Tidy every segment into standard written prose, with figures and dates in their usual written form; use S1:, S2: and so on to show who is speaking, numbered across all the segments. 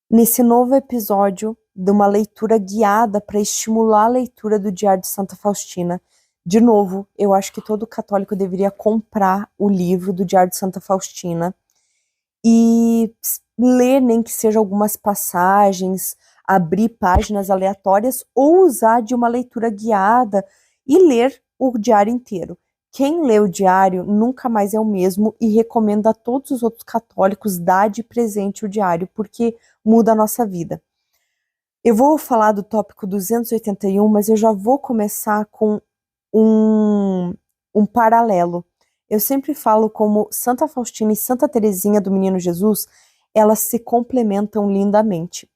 S1: Nesse novo episódio de uma leitura guiada para estimular a leitura do Diário de Santa Faustina. De novo, eu acho que todo católico deveria comprar o livro do Diário de Santa Faustina e ler, nem que seja algumas passagens, abrir páginas aleatórias ou usar de uma leitura guiada e ler o diário inteiro. Quem lê o diário nunca mais é o mesmo e recomendo a todos os outros católicos dar de presente o diário, porque muda a nossa vida. Eu vou falar do tópico 281, mas eu já vou começar com um paralelo. Eu sempre falo como Santa Faustina e Santa Teresinha do Menino Jesus, elas se complementam lindamente.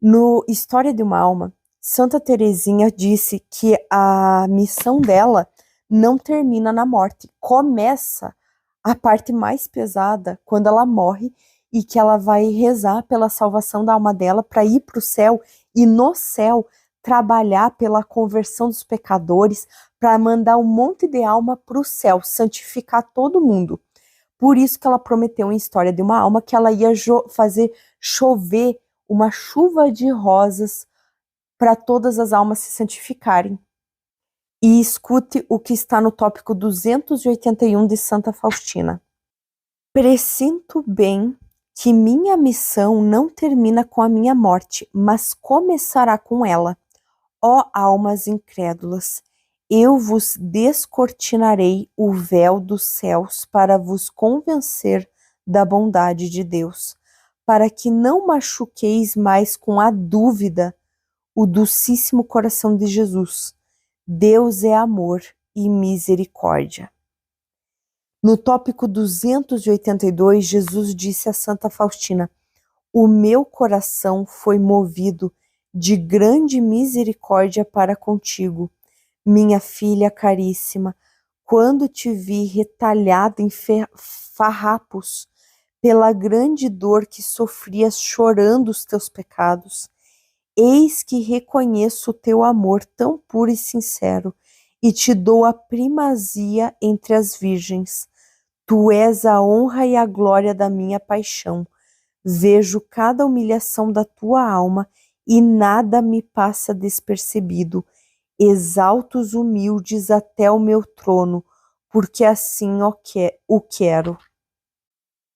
S1: No História de uma Alma, Santa Teresinha disse que a missão dela não termina na morte, começa a parte mais pesada quando ela morre e que ela vai rezar pela salvação da alma dela para ir para o céu e no céu trabalhar pela conversão dos pecadores, para mandar um monte de alma para o céu, santificar todo mundo. Por isso que ela prometeu em História de uma Alma que ela ia fazer chover uma chuva de rosas para todas as almas se santificarem. E escute o que está no tópico 281 de Santa Faustina. Presinto bem que minha missão não termina com a minha morte, mas começará com ela. Ó almas incrédulas, eu vos descortinarei o véu dos céus para vos convencer da bondade de Deus, para que não machuqueis mais com a dúvida o docíssimo coração de Jesus. Deus é amor e misericórdia. No tópico 282, Jesus disse a Santa Faustina: o meu coração foi movido de grande misericórdia para contigo, minha filha caríssima, quando te vi retalhada em farrapos pela grande dor que sofrias chorando os teus pecados. Eis que reconheço o teu amor tão puro e sincero, e te dou a primazia entre as virgens. Tu és a honra e a glória da minha paixão. Vejo cada humilhação da tua alma e nada me passa despercebido. Exalto os humildes até o meu trono, porque assim o quero.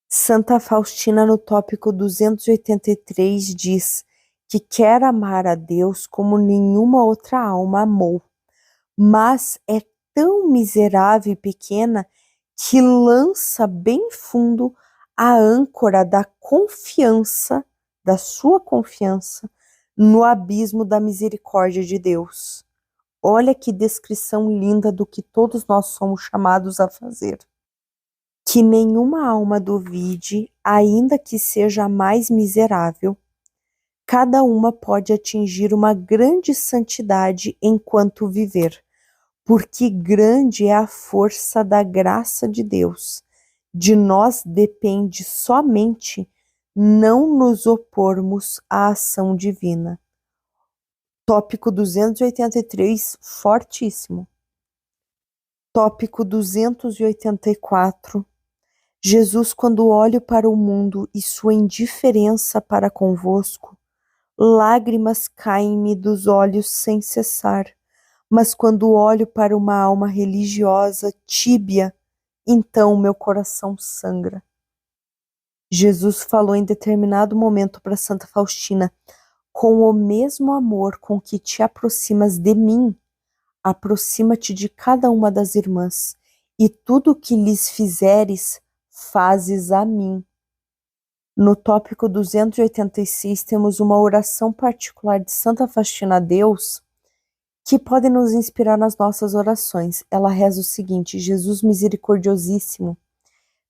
S1: Santa Faustina, no tópico 283, diz que quer amar a Deus como nenhuma outra alma amou, mas é tão miserável e pequena que lança bem fundo a âncora da confiança, da sua confiança, no abismo da misericórdia de Deus. Olha que descrição linda do que todos nós somos chamados a fazer. Que nenhuma alma duvide, ainda que seja a mais miserável, cada uma pode atingir uma grande santidade enquanto viver, porque grande é a força da graça de Deus. De nós depende somente não nos opormos à ação divina. Tópico 283, fortíssimo. Tópico 284. Jesus, quando olho para o mundo e sua indiferença para convosco, lágrimas caem-me dos olhos sem cessar, mas quando olho para uma alma religiosa tíbia, então meu coração sangra. Jesus falou em determinado momento para Santa Faustina: com o mesmo amor com que te aproximas de mim, aproxima-te de cada uma das irmãs, e tudo o que lhes fizeres, fazes a mim. No tópico 286 temos uma oração particular de Santa Faustina a Deus que pode nos inspirar nas nossas orações. Ela reza o seguinte: Jesus misericordiosíssimo,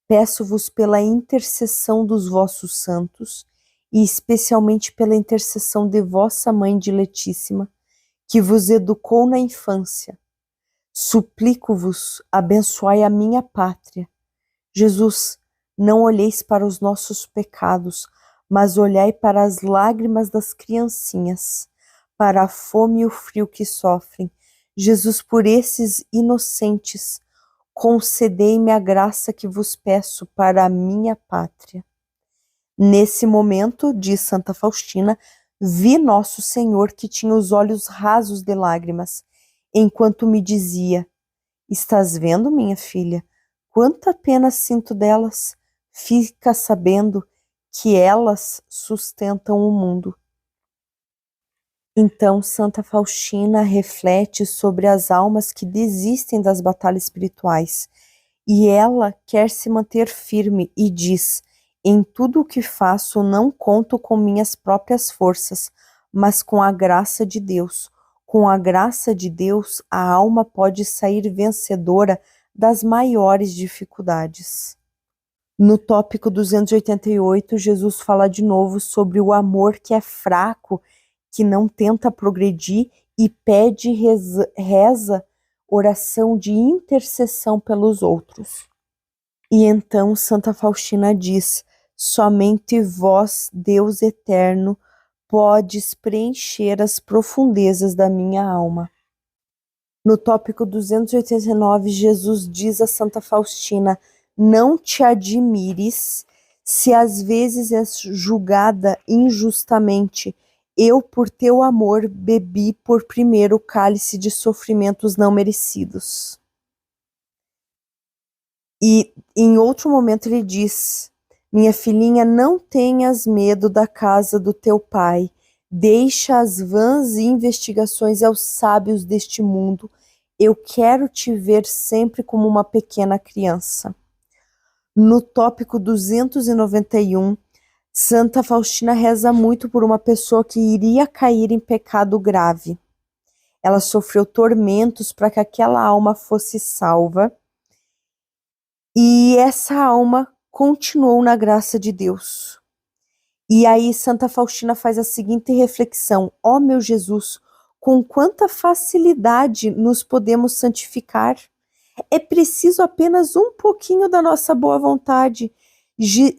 S1: peço-vos pela intercessão dos vossos santos e especialmente pela intercessão de vossa mãe diletíssima, que vos educou na infância. Suplico-vos, abençoai a minha pátria. Jesus, não olheis para os nossos pecados, mas olhai para as lágrimas das criancinhas, para a fome e o frio que sofrem. Jesus, por esses inocentes, concedei-me a graça que vos peço para a minha pátria. Nesse momento, diz Santa Faustina, vi Nosso Senhor que tinha os olhos rasos de lágrimas, enquanto me dizia: estás vendo, minha filha, quanta pena sinto delas? Fica sabendo que elas sustentam o mundo. Então, Santa Faustina reflete sobre as almas que desistem das batalhas espirituais, e ela quer se manter firme e diz: em tudo o que faço não conto com minhas próprias forças, mas com a graça de Deus. Com a graça de Deus, a alma pode sair vencedora das maiores dificuldades. No tópico 288, Jesus fala de novo sobre o amor que é fraco, que não tenta progredir e pede reza oração de intercessão pelos outros. E então Santa Faustina diz: somente vós, Deus eterno, podes preencher as profundezas da minha alma. No tópico 289, Jesus diz a Santa Faustina: não te admires se às vezes és julgada injustamente. Eu, por teu amor, bebi por primeiro o cálice de sofrimentos não merecidos. E em outro momento ele diz: minha filhinha, não tenhas medo da casa do teu pai. Deixa as vãs investigações aos sábios deste mundo. Eu quero te ver sempre como uma pequena criança. No tópico 291, Santa Faustina reza muito por uma pessoa que iria cair em pecado grave. Ela sofreu tormentos para que aquela alma fosse salva, e essa alma continuou na graça de Deus. E aí Santa Faustina faz a seguinte reflexão: ó meu Jesus, com quanta facilidade nos podemos santificar. É preciso apenas um pouquinho da nossa boa vontade.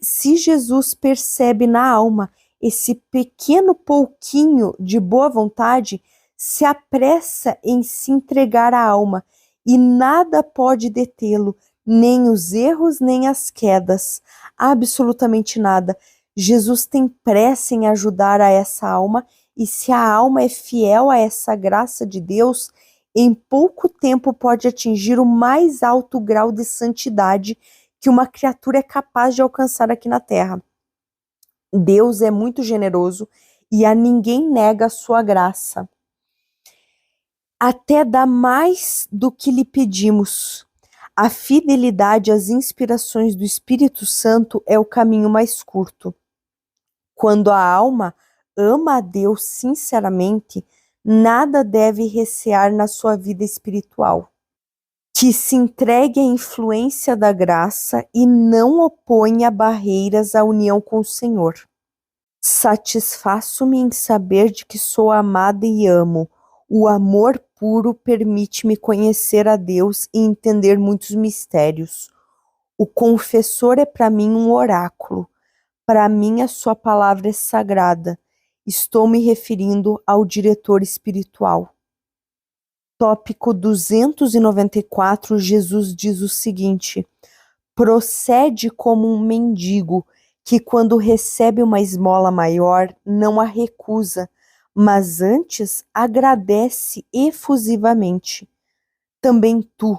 S1: Se Jesus percebe na alma esse pequeno pouquinho de boa vontade, se apressa em se entregar à alma, e nada pode detê-lo, nem os erros, nem as quedas, absolutamente nada. Jesus tem pressa em ajudar a essa alma, e se a alma é fiel a essa graça de Deus, em pouco tempo pode atingir o mais alto grau de santidade que uma criatura é capaz de alcançar aqui na Terra. Deus é muito generoso e a ninguém nega a sua graça. Até dá mais do que lhe pedimos. A fidelidade às inspirações do Espírito Santo é o caminho mais curto. Quando a alma ama a Deus sinceramente, nada deve recear na sua vida espiritual. Que se entregue à influência da graça e não oponha barreiras à união com o Senhor. Satisfaço-me em saber de que sou amada e amo. O amor puro permite-me conhecer a Deus e entender muitos mistérios. O confessor é para mim um oráculo. Para mim a sua palavra é sagrada. Estou me referindo ao diretor espiritual. Tópico 294, Jesus diz o seguinte: procede como um mendigo, que quando recebe uma esmola maior, não a recusa, mas antes agradece efusivamente. Também tu,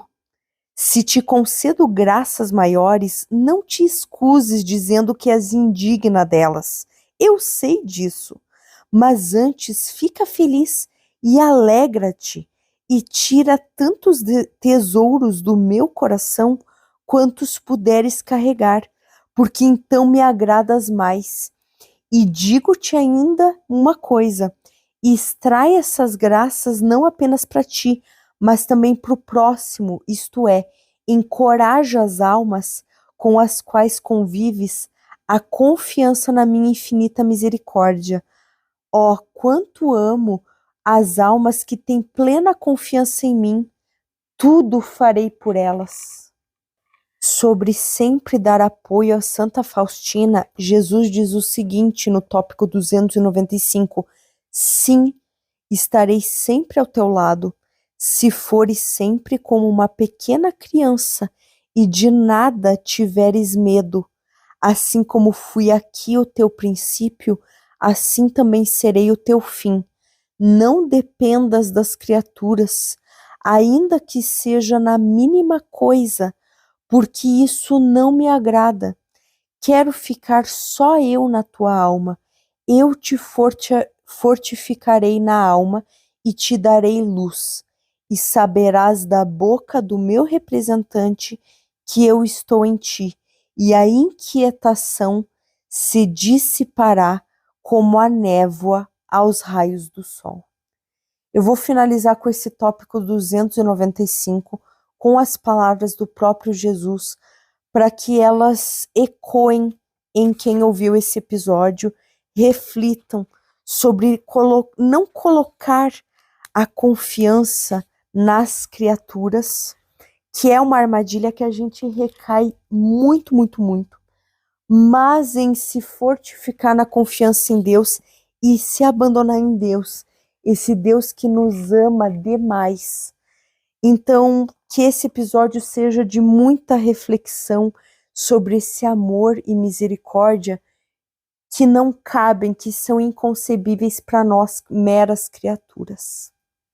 S1: se te concedo graças maiores, não te excuses dizendo que és indigna delas. Eu sei disso, mas antes fica feliz e alegra-te, e tira tantos tesouros do meu coração quantos puderes carregar, porque então me agradas mais. E digo-te ainda uma coisa: extrai essas graças não apenas para ti, mas também para o próximo, isto é, encoraja as almas com as quais convives a confiança na minha infinita misericórdia. Ó, quanto amo as almas que têm plena confiança em mim, tudo farei por elas. Sobre sempre dar apoio a Santa Faustina, Jesus diz o seguinte no tópico 295: sim, estarei sempre ao teu lado, se fores sempre como uma pequena criança e de nada tiveres medo. Assim como fui aqui o teu princípio, assim também serei o teu fim. Não dependas das criaturas, ainda que seja na mínima coisa, porque isso não me agrada. Quero ficar só eu na tua alma. Eu te fortificarei na alma e te darei luz, e saberás da boca do meu representante que eu estou em ti, e a inquietação se dissipará como a névoa aos raios do sol. Eu vou finalizar com esse tópico 295, com as palavras do próprio Jesus, para que elas ecoem em quem ouviu esse episódio, reflitam sobre não colocar a confiança nas criaturas, que é uma armadilha que a gente recai muito, muito, muito, mas em se fortificar na confiança em Deus e se abandonar em Deus, esse Deus que nos ama demais. Então, que esse episódio seja de muita reflexão sobre esse amor e misericórdia que não cabem, que são inconcebíveis para nós, meras criaturas.